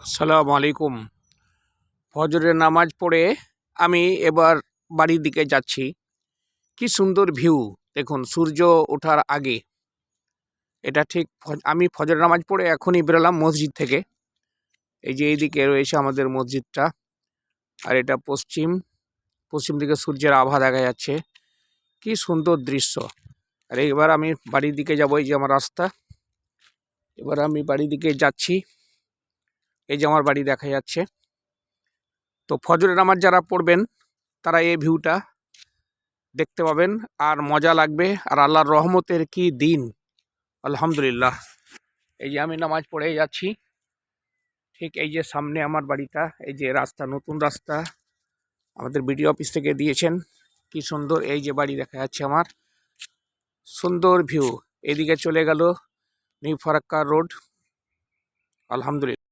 আসসালামু আলাইকুম। ফজরের নামাজ পড়ে আমি এবার বাড়ির দিকে যাচ্ছি। কি সুন্দর ভিউ! দেখুন সূর্য ওঠার আগে। এটা ঠিক আমি ফজরের নামাজ পড়ে এখনই বেরোলাম মসজিদ থেকে। এই যে এইদিকে রয়েছে আমাদের মসজিদটা, আর এটা পশ্চিম দিকে সূর্যের আভা দেখা যাচ্ছে। কি সুন্দর দৃশ্য! আর এবার আমি বাড়ির দিকে যাব। এই যে আমার রাস্তা, এবার আমি বাড়ির দিকে যাচ্ছি। এই যে আমার বাড়ি দেখা যাচ্ছে। তো ফজরের নামাজ যারা পড়বেন তারা এই ভিউটা দেখতে পাবেন আর মজা লাগবে। আর আল্লাহর রহমতের কি দিন! আলহামদুলিল্লাহ। এই যে আমি নামাজ পড়ে যাচ্ছি, ঠিক এই যে সামনে আমার বাড়িটা, এই যে রাস্তা, নতুন রাস্তা আমাদের বিডিও অফিস থেকে দিয়েছেন। কি সুন্দর! এই যে বাড়ি দেখা যাচ্ছে আমার, সুন্দর ভিউ। এদিকে চলে গেল নিউ ফারাক্কা রোড। আলহামদুলিল্লাহ।